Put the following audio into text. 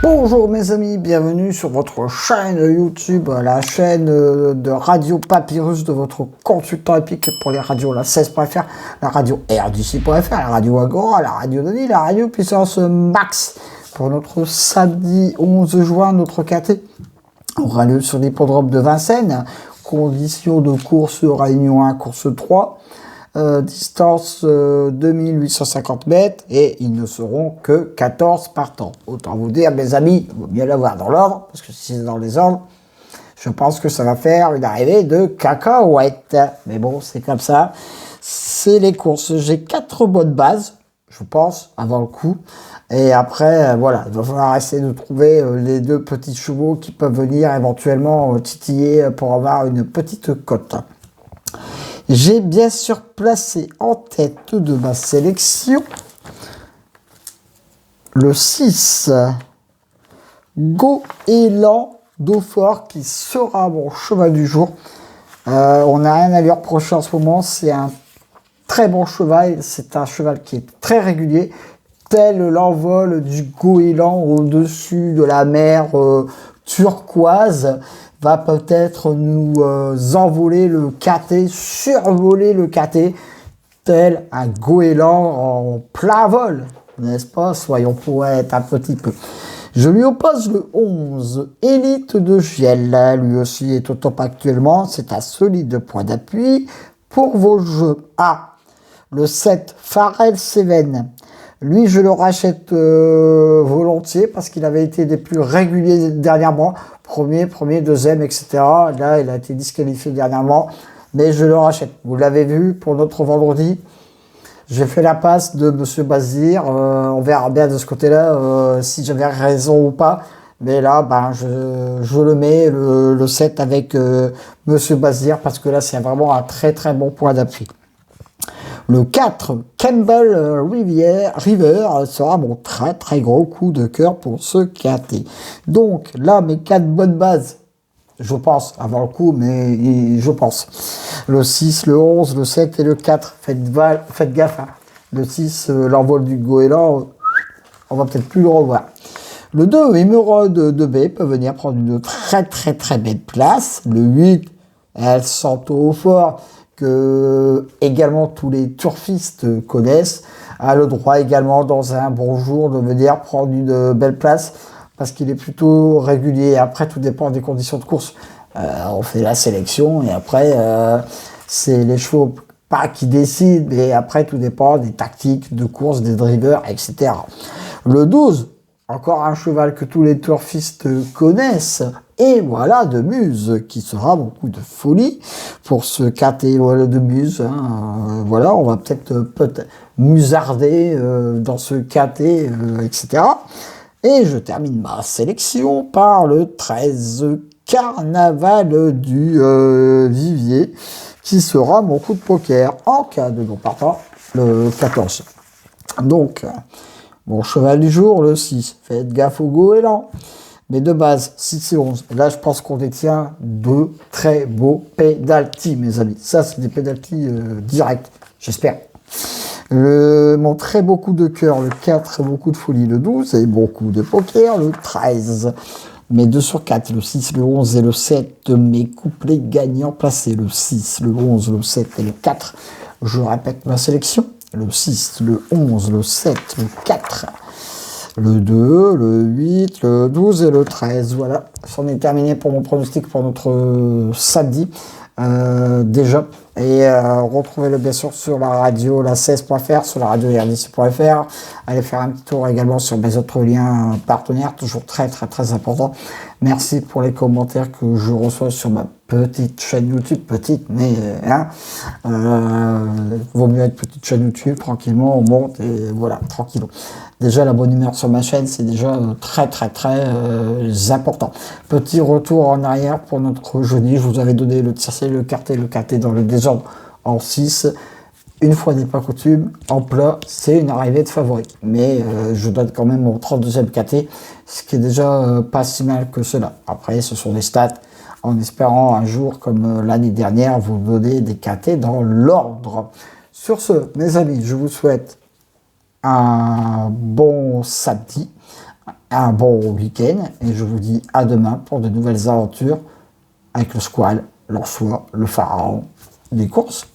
Bonjour mes amis, bienvenue sur votre chaîne YouTube, la chaîne de Radio Papyrus de votre consultant épique pour les radios, la 16.fr, la radio RDC.fr, la radio Agora, la radio Denis, la radio Puissance Max. Pour notre samedi 11 juin, notre KT aura lieu sur l'hippodrome de Vincennes, conditions de course Réunion 1, course 3. Distance 2850 mètres et ils ne seront que 14 partants. Autant vous dire, mes amis, il vaut mieux l'avoir dans l'ordre, parce que si c'est dans les ordres, je pense que ça va faire une arrivée de cacahuètes. Mais bon, c'est comme ça. C'est les courses. J'ai 4 bonnes bases, je pense, avant le coup. Et après, voilà, il va falloir essayer de trouver les 2 petits chevaux qui peuvent venir éventuellement titiller pour avoir une petite cote. J'ai bien sûr placé en tête de ma sélection le 6 Goéland d'Eaufort qui sera mon cheval du jour. On n'a rien à lui reprocher en ce moment, c'est un très bon cheval, c'est un cheval qui est très régulier, tel l'envol du goéland au-dessus de la mer turquoise. Va peut-être nous envoler le KT, survoler le KT, tel un goéland en plein vol, n'est-ce pas? Soyons poètes un petit peu. Je lui oppose le 11, Élite de Giel, lui aussi est au top actuellement, c'est un solide point d'appui pour vos jeux. Le 7, Pharrell Seven. Lui, je le rachète volontiers parce qu'il avait été des plus réguliers dernièrement. Premier, deuxième, etc. Là, il a été disqualifié dernièrement. Mais je le rachète. Vous l'avez vu pour notre vendredi. J'ai fait la passe de Monsieur Bazir. On verra bien de ce côté-là si j'avais raison ou pas. Mais là, ben, je le mets, le 7 avec Monsieur Bazir. Parce que là, c'est vraiment un très très bon point d'appui. Le 4, Campbell River sera mon très très gros coup de cœur pour ce KT. Donc là, mes 4 bonnes bases, je pense, avant le coup, mais je pense. Le 6, le 11, le 7 et le 4, faites gaffe. Hein. Le 6, l'envol du goéland, on va peut-être plus le revoir. Le 2, Émeraude de B peut venir prendre une très très très belle place. Le 8, El Santo Eaufort, que également tous les turfistes connaissent, a le droit également dans un bon jour de venir prendre une belle place parce qu'il est plutôt régulier. Après, tout dépend des conditions de course. On fait la sélection et après, c'est les chevaux pas qui décident, mais après, tout dépend des tactiques de course, des drivers, etc. Le 12, encore un cheval que tous les turfistes connaissent. Et voilà, de Muse, qui sera beaucoup de folie pour ce KT de Muse. Hein. Voilà, on va peut-être musarder dans ce KT, etc. Et je termine ma sélection par le 13 Carnaval du Vivier, qui sera mon coup de poker en cas de non partant, le 14. Donc, mon cheval du jour, le 6. Faites gaffe au goéland. Mais de base, 6 et 11. Là, je pense qu'on détient 2 très beaux pénaltys, mes amis. Ça, c'est des pénaltys directs, j'espère. Mon très beau coup de cœur, le 4, beau coup de folie, le 12, et bon coup de poker, le 13. Mes 2 sur 4, le 6, le 11 et le 7, mes couplets gagnants placés, le 6, le 11, le 7 et le 4. Je répète ma sélection, le 6, le 11, le 7, le 4. Le 2, le 8, le 12 et le 13. Voilà, c'en est terminé pour mon pronostic pour notre samedi déjà. Et retrouvez-le bien sûr sur la radio, la 16.fr, sur la radio RDC.fr. Allez faire un petit tour également sur mes autres liens partenaires, toujours très très très important. Merci pour les commentaires que je reçois sur ma petite chaîne YouTube, petite, mais vaut mieux être petite chaîne YouTube, tranquillement, on monte et voilà, tranquillement. Déjà, la bonne humeur sur ma chaîne, c'est déjà très très très important. Petit retour en arrière pour notre jeudi. Je vous avais donné le tiercé, le quartet, le KT dans le désordre en 6. Une fois n'est pas coutume, en plat, c'est une arrivée de favori. Mais je donne quand même mon 32e KT, ce qui est déjà pas si mal que cela. Après, ce sont des stats, en espérant un jour, comme l'année dernière, vous donner des KT dans l'ordre. Sur ce, mes amis, je vous souhaite un bon samedi, un bon week-end et je vous dis à demain pour de nouvelles aventures avec le squal, l'orsois, le pharaon, des courses.